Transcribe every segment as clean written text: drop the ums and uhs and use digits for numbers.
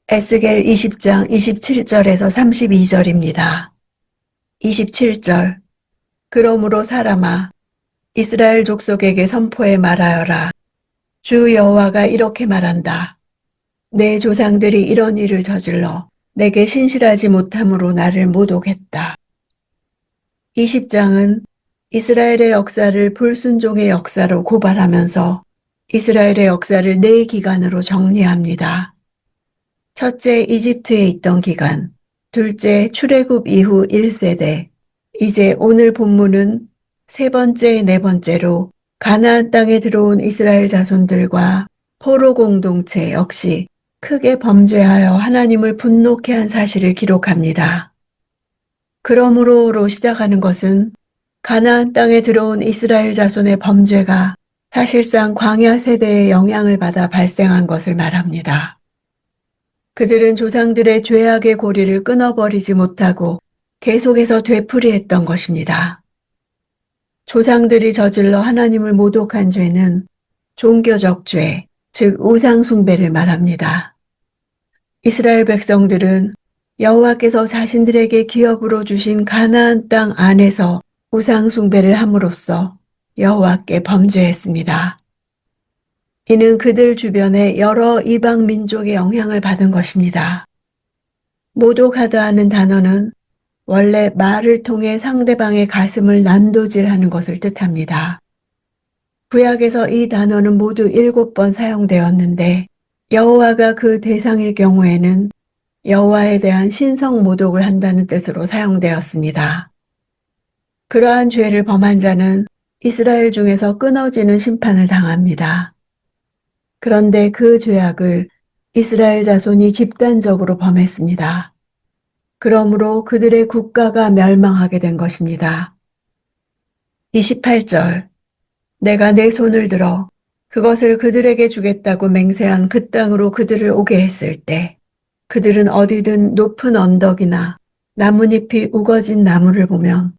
에스겔 20장 27절에서 32절입니다. 27절. 그러므로 사람아, 이스라엘 족속에게 선포해 말하여라. 주 여호와가 이렇게 말한다. 내 조상들이 이런 일을 저질러 내게 신실하지 못함으로 나를 모독했다. 20장은 이스라엘의 역사를 불순종의 역사로 고발하면서 이스라엘의 역사를 네 기간으로 정리합니다. 첫째, 이집트에 있던 기간. 둘째, 출애굽 이후 1세대. 이제 오늘 본문은 세 번째, 네 번째로 가나안 땅에 들어온 이스라엘 자손들과 포로 공동체 역시 크게 범죄하여 하나님을 분노케 한 사실을 기록합니다. 그러므로로 시작하는 것은 가나안 땅에 들어온 이스라엘 자손의 범죄가 사실상 광야 세대의 영향을 받아 발생한 것을 말합니다. 그들은 조상들의 죄악의 고리를 끊어버리지 못하고 계속해서 되풀이했던 것입니다. 조상들이 저질러 하나님을 모독한 죄는 종교적 죄, 즉 우상 숭배를 말합니다. 이스라엘 백성들은 여호와께서 자신들에게 기업으로 주신 가나안 땅 안에서 우상 숭배를 함으로써 여호와께 범죄했습니다. 이는 그들 주변의 여러 이방 민족의 영향을 받은 것입니다. 모독하다는 단어는 원래 말을 통해 상대방의 가슴을 난도질하는 것을 뜻합니다. 구약에서 이 단어는 모두 7번 사용되었는데 여호와가 그 대상일 경우에는 여호와에 대한 신성 모독을 한다는 뜻으로 사용되었습니다. 그러한 죄를 범한 자는 이스라엘 중에서 끊어지는 심판을 당합니다. 그런데 그 죄악을 이스라엘 자손이 집단적으로 범했습니다. 그러므로 그들의 국가가 멸망하게 된 것입니다. 28절. 내가 내 손을 들어 그것을 그들에게 주겠다고 맹세한 그 땅으로 그들을 오게 했을 때 그들은 어디든 높은 언덕이나 나뭇잎이 우거진 나무를 보면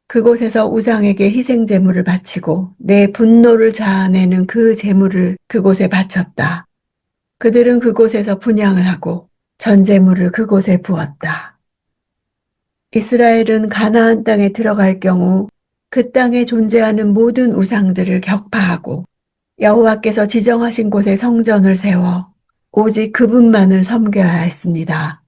그곳에서 우상에게 희생 제물을 바치고 내 분노를 자아내는 그 제물을 그곳에 바쳤다. 그들은 그곳에서 분향을 하고 전제물을 그곳에 부었다. 이스라엘은 가나안 땅에 들어갈 경우 그 땅에 존재하는 모든 우상들을 격파하고 여호와께서 지정하신 곳에 성전을 세워 오직 그분만을 섬겨야 했습니다.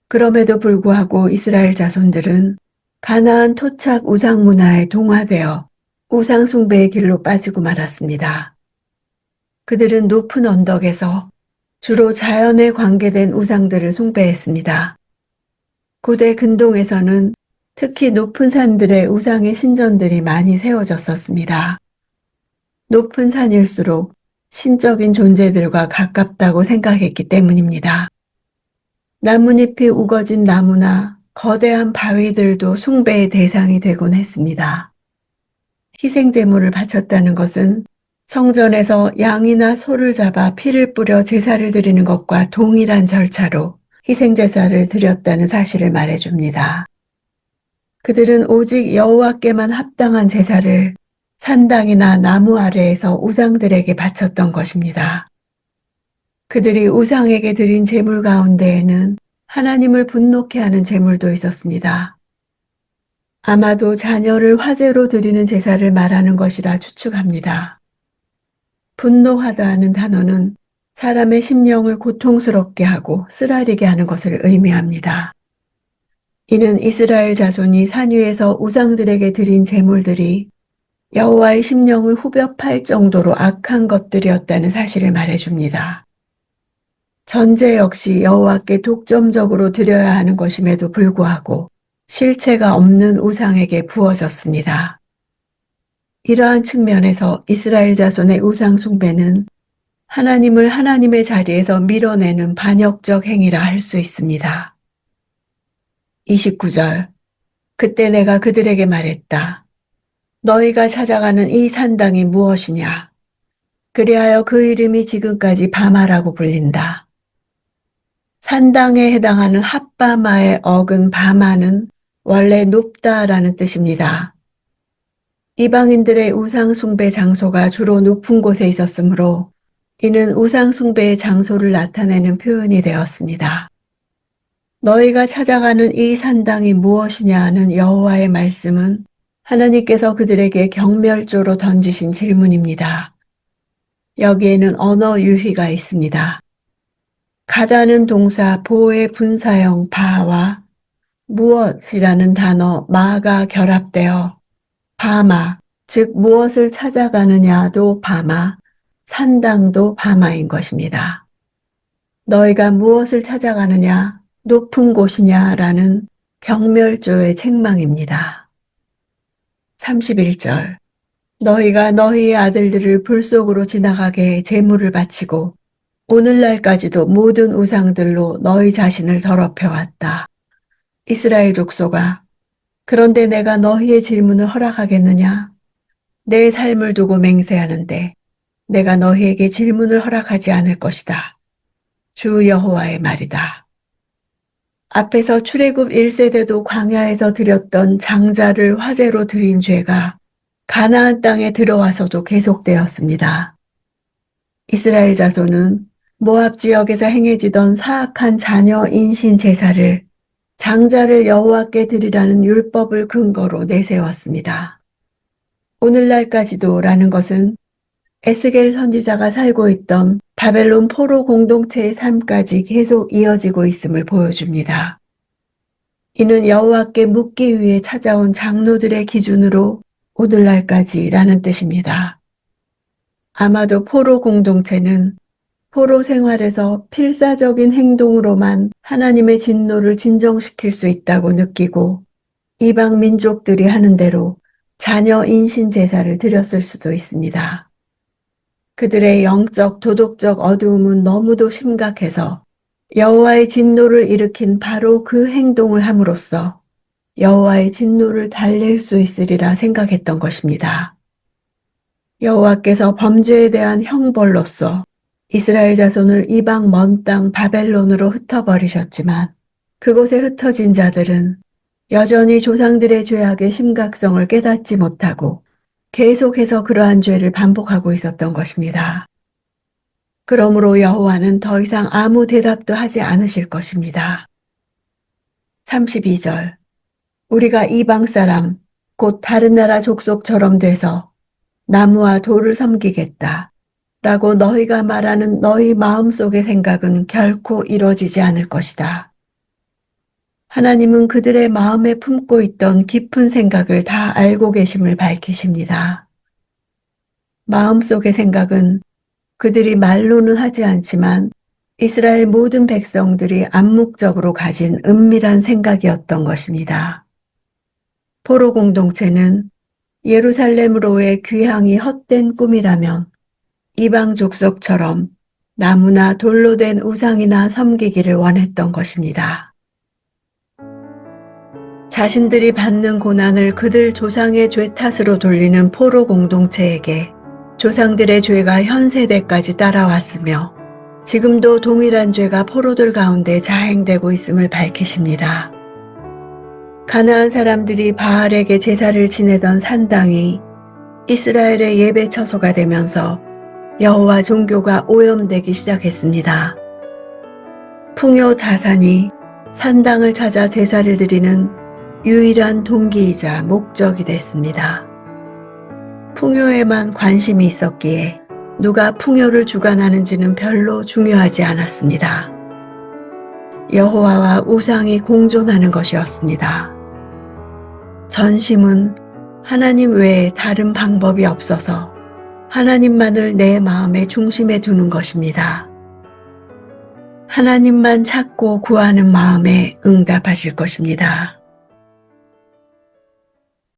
그럼에도 불구하고 이스라엘 자손들은 가나안 토착 우상 문화에 동화되어 우상 숭배의 길로 빠지고 말았습니다. 그들은 높은 언덕에서 주로 자연에 관계된 우상들을 숭배했습니다. 고대 근동에서는 특히 높은 산들의 우상의 신전들이 많이 세워졌었습니다. 높은 산일수록 신적인 존재들과 가깝다고 생각했기 때문입니다. 나뭇잎이 우거진 나무나 거대한 바위들도 숭배의 대상이 되곤 했습니다. 희생제물을 바쳤다는 것은 성전에서 양이나 소를 잡아 피를 뿌려 제사를 드리는 것과 동일한 절차로 희생제사를 드렸다는 사실을 말해줍니다. 그들은 오직 여호와께만 합당한 제사를 산당이나 나무 아래에서 우상들에게 바쳤던 것입니다. 그들이 우상에게 드린 제물 가운데에는 하나님을 분노케 하는 제물도 있었습니다. 아마도 자녀를 화제로 드리는 제사를 말하는 것이라 추측합니다. 분노하다는 단어는 사람의 심령을 고통스럽게 하고 쓰라리게 하는 것을 의미합니다. 이는 이스라엘 자손이 산 위에서 우상들에게 드린 제물들이 여호와의 심령을 후벼 팔 정도로 악한 것들이었다는 사실을 말해줍니다. 전제 역시 여호와께 독점적으로 드려야 하는 것임에도 불구하고 실체가 없는 우상에게 부어졌습니다. 이러한 측면에서 이스라엘 자손의 우상 숭배는 하나님을 하나님의 자리에서 밀어내는 반역적 행위라 할 수 있습니다. 29절. 그때 내가 그들에게 말했다. 너희가 찾아가는 이 산당이 무엇이냐? 그리하여 그 이름이 지금까지 바마라고 불린다. 산당에 해당하는 핫바마의 어근 바마는 원래 높다라는 뜻입니다. 이방인들의 우상 숭배 장소가 주로 높은 곳에 있었으므로 이는 우상 숭배의 장소를 나타내는 표현이 되었습니다. 너희가 찾아가는 이 산당이 무엇이냐 하는 여호와의 말씀은 하나님께서 그들에게 경멸조로 던지신 질문입니다. 여기에는 언어 유희가 있습니다. 가다는 동사 보의 분사형 바와 무엇이라는 단어 마가 결합되어 바마, 즉 무엇을 찾아가느냐도 바마, 산당도 바마인 것입니다. 너희가 무엇을 찾아가느냐, 높은 곳이냐라는 경멸조의 책망입니다. 31절 너희가 너희의 아들들을 불 속으로 지나가게 제물을 바치고 오늘날까지도 모든 우상들로 너희 자신을 더럽혀왔다. 이스라엘 족속아, 그런데 내가 너희의 질문을 허락하겠느냐? 내 삶을 두고 맹세하는데 내가 너희에게 질문을 허락하지 않을 것이다. 주 여호와의 말이다. 앞에서 출애굽 1세대도 광야에서 드렸던 장자를 화제로 드린 죄가 가나안 땅에 들어와서도 계속되었습니다. 이스라엘 자손은 모압 지역에서 행해지던 사악한 자녀 인신 제사를 장자를 여호와께 드리라는 율법을 근거로 내세웠습니다. 오늘날까지도 라는 것은 에스겔 선지자가 살고 있던 바벨론 포로 공동체의 삶까지 계속 이어지고 있음을 보여줍니다. 이는 여호와께 묻기 위해 찾아온 장로들의 기준으로 오늘날까지라는 뜻입니다. 아마도 포로 공동체는 포로 생활에서 필사적인 행동으로만 하나님의 진노를 진정시킬 수 있다고 느끼고 이방 민족들이 하는 대로 자녀 인신 제사를 드렸을 수도 있습니다. 그들의 영적 도덕적 어두움은 너무도 심각해서 여호와의 진노를 일으킨 바로 그 행동을 함으로써 여호와의 진노를 달랠 수 있으리라 생각했던 것입니다. 여호와께서 범죄에 대한 형벌로서 이스라엘 자손을 이방 먼 땅 바벨론으로 흩어버리셨지만 그곳에 흩어진 자들은 여전히 조상들의 죄악의 심각성을 깨닫지 못하고 계속해서 그러한 죄를 반복하고 있었던 것입니다. 그러므로 여호와는 더 이상 아무 대답도 하지 않으실 것입니다. 32절 우리가 이방 사람 곧 다른 나라 족속처럼 돼서 나무와 돌을 섬기겠다 라고 너희가 말하는 너희 마음속의 생각은 결코 이루어지지 않을 것이다. 하나님은 그들의 마음에 품고 있던 깊은 생각을 다 알고 계심을 밝히십니다. 마음속의 생각은 그들이 말로는 하지 않지만 이스라엘 모든 백성들이 암묵적으로 가진 은밀한 생각이었던 것입니다. 포로 공동체는 예루살렘으로의 귀향이 헛된 꿈이라면 이방 족속처럼 나무나 돌로 된 우상이나 섬기기를 원했던 것입니다. 자신들이 받는 고난을 그들 조상의 죄 탓으로 돌리는 포로 공동체에게 조상들의 죄가 현 세대까지 따라왔으며 지금도 동일한 죄가 포로들 가운데 자행되고 있음을 밝히십니다. 가나안 사람들이 바알에게 제사를 지내던 산당이 이스라엘의 예배 처소가 되면서 여호와 종교가 오염되기 시작했습니다. 풍요 다산이 산당을 찾아 제사를 드리는 유일한 동기이자 목적이 됐습니다. 풍요에만 관심이 있었기에 누가 풍요를 주관하는지는 별로 중요하지 않았습니다. 여호와와 우상이 공존하는 것이었습니다. 전심은 하나님 외에 다른 방법이 없어서 하나님만을 내 마음의 중심에 두는 것입니다. 하나님만 찾고 구하는 마음에 응답하실 것입니다.